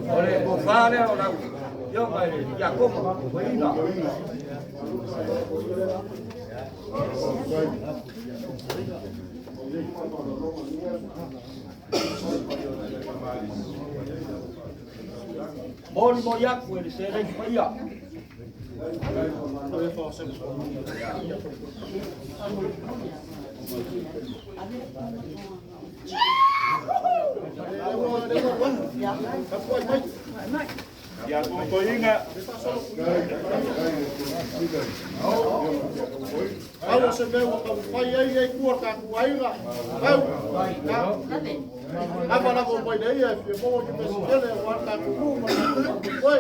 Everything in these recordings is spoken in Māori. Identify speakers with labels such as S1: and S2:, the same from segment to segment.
S1: Oleh bufane orang yo mai Jacob Vailele. Bon moyak wel sereng paya.
S2: Ya ko inga.
S3: Kalau sebewa kau payah kuat aku aja. Kau, apa nak kau payah ya? Mau kita sekali kuat aku kau.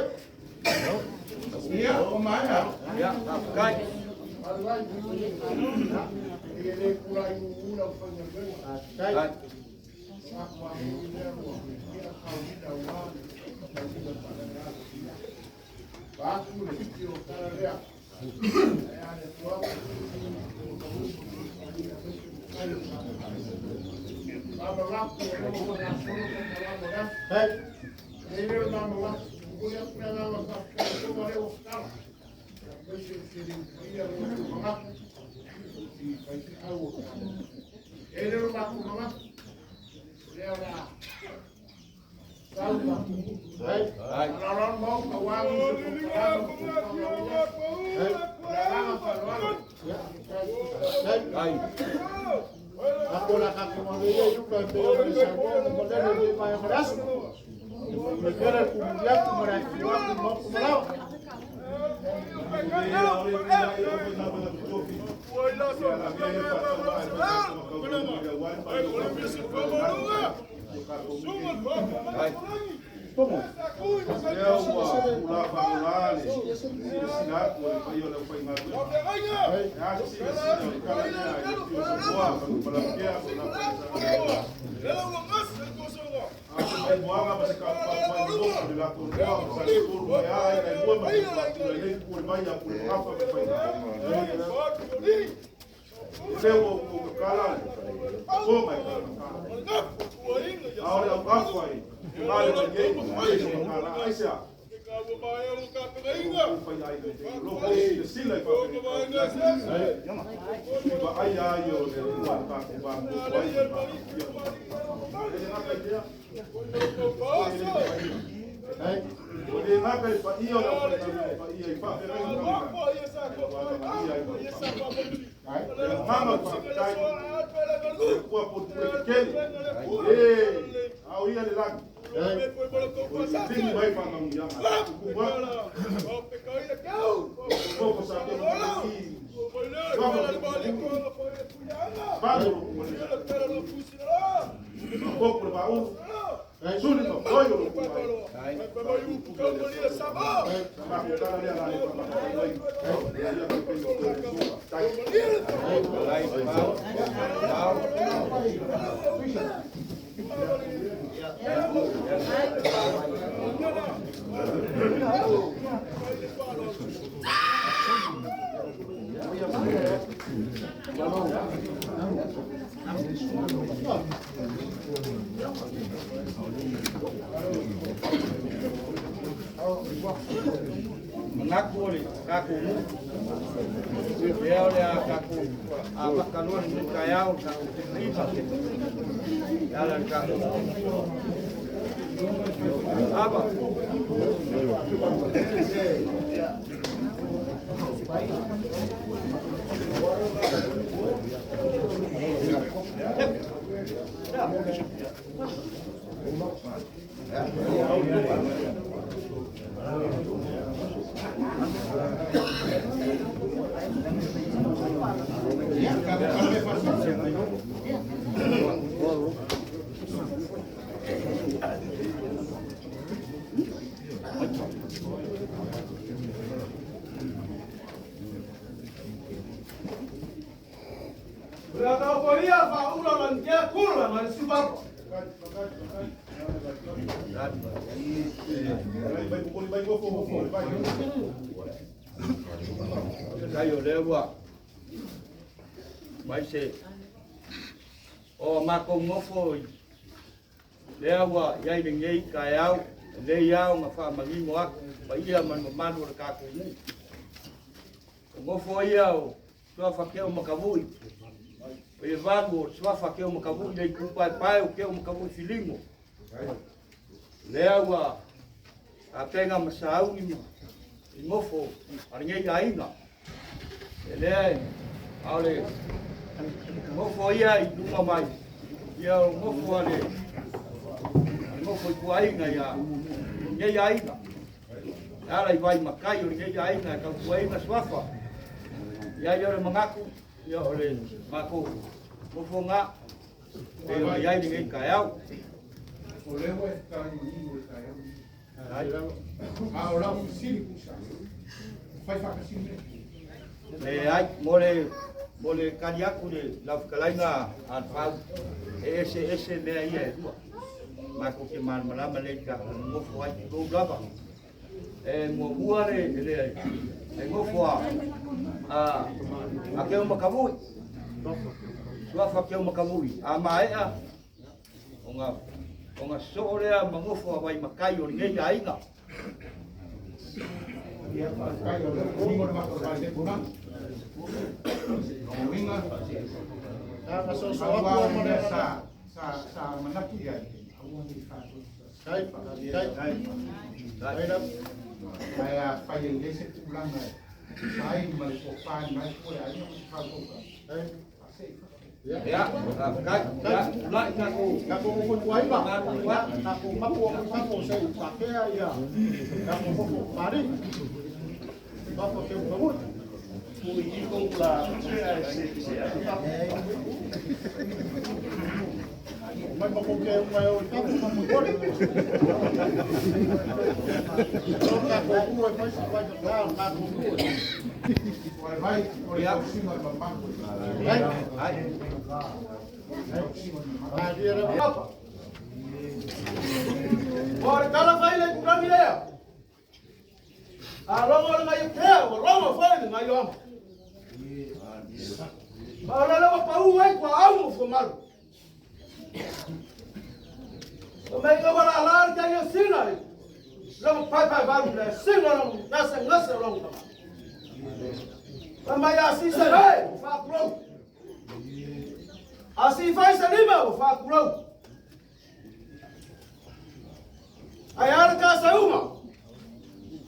S2: Iya, mana?
S1: Ya, kai. Kai.
S3: Aku nak aku mau dia juga beli sabun, kemudian dia bayar beras. Negara kemudian kemudian aku mau kemudian. Como?
S1: Mengaku kaku. Dia kaku apa kaluan kayau kaku riba. Jalan kaku. Apa?
S3: Berapa Pak ulangan dia kurang Suafa.
S1: Kayo lewa. Baik se. Oh makong ngofo. lea ua iai le ngei kai au le iau nga whaamagingo aku pa ia man mamanu le kakumu ngofo ia o Suafa keo makavui o ia valu o Suafa keo makavui le kupai pai o keo makavui filingo lea ua a penga masau ni ngofo ari ngei ainga lea ale ngofo ia I nunga mai ia ngofo ale ngofo I kuainga ia ngei ainga ala I vai makai o ngei ainga ka kuainga Suafa ia ia le mangaku ia ole mako ngofo nga e o ia I ngei kai au
S3: O lewa e kai o kai au. A o lau sili kusa. Fai whakasini.
S1: Le ai mole kani aku le laukalainga an pau ese mea ia e tua mako ke man malama le ka ngofo ai ko lava e mo ua le ngofo a ke o makavui Suafa ke o makavui a maea onga soolea mangofo vai makai o ngei ainga
S3: Ia kai o le kongo le mako vai le puna. O winga.
S4: Ka so so
S3: Awa mo le sa manaki ia. Kai. Mai a pai le se tulanga. Sai mai ko pai mai ko ai no fa ko.
S1: ya lai ka ko
S4: ka ko ko kuai ba ka ko mapu ka ko se ta ke ia ka ko ko pare ba ko ke ko
S2: Pui ko la se
S4: mai ba ko ke mai o ka ko mapu ko ka ko ku e mai sa vai ka ko ku
S3: Vai o ia sima mamma.
S1: ai
S4: a dia ra pa ora kala vai le ku mi le a longo le mai ke o longo foi le mai o ba la la pa u ai kwa au fo mal o mai ka ba la ka yo sina lo pai ba le sina lo na se ngasa lo Também assim será, o facurão. Assim faz a lima, o facurão. Aí a casa uma.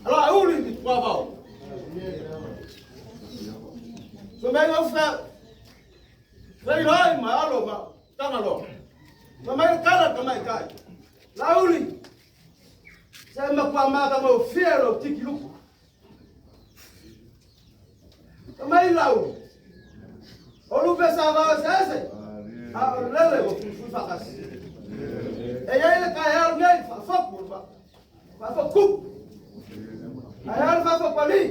S4: Ela é o limite do pavão. Também eu faço. Vem lá, mas alô, mas tá na loja. Também o cara também cai. Lá o limite. Se é uma pamada, meu filho, o tiquiluco. Também lá o não pensava esse a lele o fui fazer e aí ele caiu alguém foco aí ele vai para ali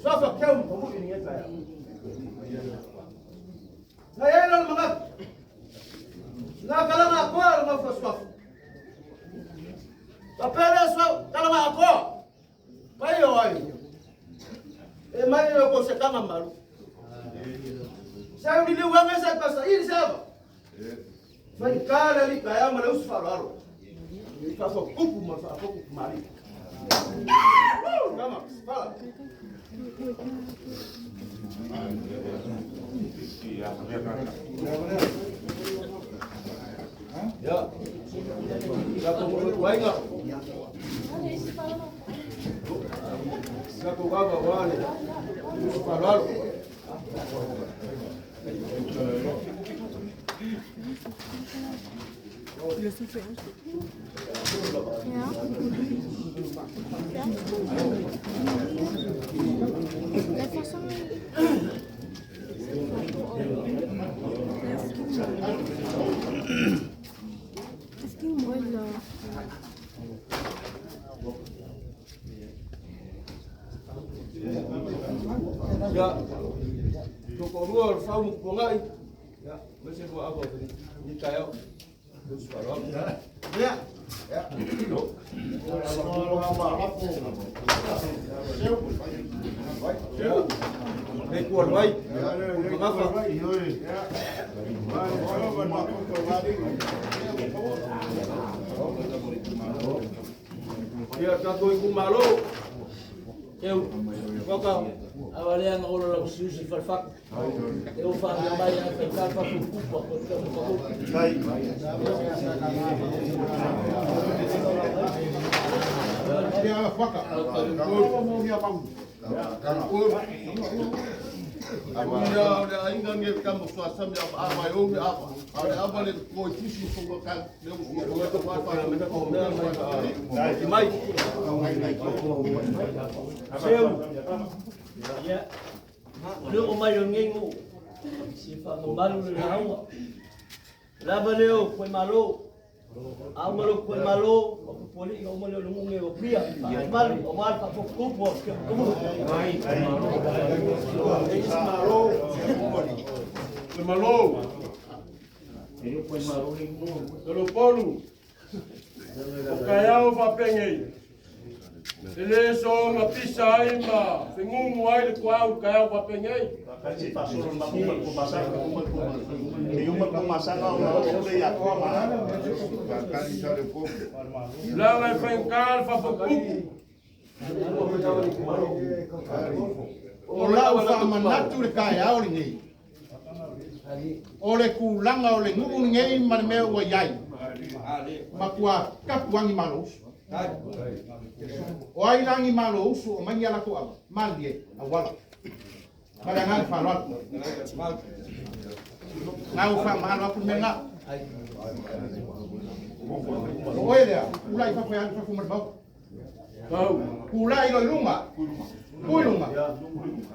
S4: só para que como ninguém caiu aí ele não manda na cala na cor não foi só a pele só cala na cor vai oi e mai eu vou secar na malu. Sai o liu ame sai passa ele sabe. Vai cara ali caiu mas eu falaram. Ele faz o cupo mas a pouco mari. Vamos, fala. Ya. Já como vai lá. Já tocava vale. Os falaram.
S5: Est-ce qu'il me brûle là?
S1: Ya, tokorua fau pongai. Ya, mesti buat apa tadi? Ni kaya. Terus kalau.
S4: Ya.
S1: Ya.
S4: Kalau apa apa. Seu.
S1: Hei kuat baik. Mengapa?
S3: Vai,
S4: Ia tato i kumalo. Eu, waka, awalea nga olo la kusiusi falfak. Eu fa nga mai a fekal fa kukupa ko te ko. Kai.
S3: Dia waka. Mo dia pang.
S2: Ada ainda nge kambo Suafa mi apa yo mi apa. Ada apa le ko tisi ko kan. Le ko to pa pa me ko me mai.
S4: Seu. Ya. Lu o mai ngengo. Si fa mo malu le hawa. La baleo ko malo. Amalo ko malo, ko poli ko mo le lunge o pia. Mal o mal pa ko ko. Ai.
S2: Malo. Malo.
S4: Ele foi malo nem mo.
S2: Pelo polo. O caiao va pengai. Ele só uma pisa aí ma. Fingumu ai de qual o caiao va pengai.
S6: Kasi pasuro na ko pasar ko yung magpapasaka o play ako
S2: Lá vai pencar fa fokuku.
S3: O lau fa manatu le kai aoli nei. O le kulanga o le ngu ngei man me o yai. Makua kapuangi malos. O ai langi malos o manya la ko malie awala. Malangan fa lot. Ngau fa malo ku menga. Oi dia, ulai fa fa fa kumar bau.
S2: Kau.
S3: Ulai lo lunga. Kulunga.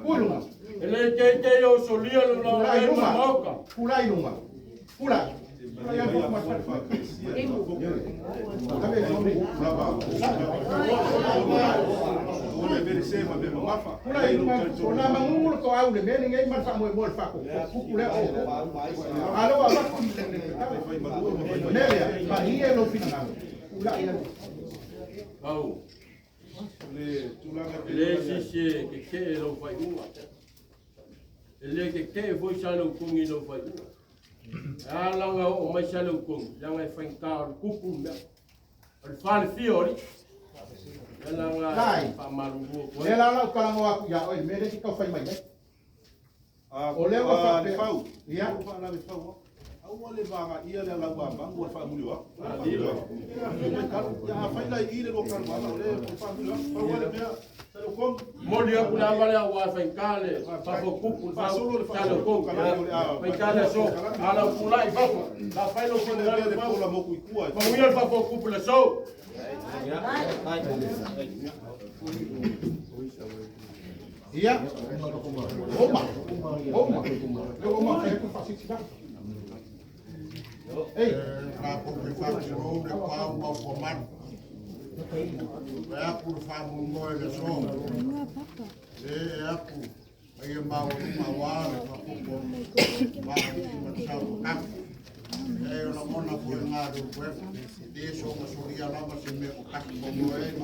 S3: Kulunga.
S2: Ele que eu solia no
S3: Ulai lunga.
S2: moca.
S3: Ulai lunga. Ulai. Ulai fa kumar fa. Ulai lunga. Ona mangul ko au le meni ngai mar fa mo bol fa ko. Kukule o. Alo apa ku. Nelia, ma ia lo fina. Ulai.
S2: Kau. Ele xixi que não vai uma. Ele que foi xalo com e não vai uma. Ah, lá o mais xalo com, lá vai ficar o cupo, né? O fal fiori. Lá vai para maluco.
S3: Le la la kala mo aku ya oi mere ki ka fai mai. O le wa fa pe. Ya.
S6: Awale banga ia le lawa bangu fa muliwa. Ya fa ila ile lo kan wala le fa muliwa. Awale be selo kom
S2: Moli aku na vale wa fincale, para o cupo, para o xalo com. Fincale só, ala pula e vai. La fai lo con
S6: le paula mo ku ikua.
S2: Para o para o cupo le só.
S3: Iya. Oma. Oma. Le oma fa ku fa sik. Ei,
S7: Pra poder fazer o de pau ao comando. É por favor, molha só. É por. Aí é mal uma hora, para pouco. Eu não vou na folha do web. Deixa uma soria lá, mas me o caso como é.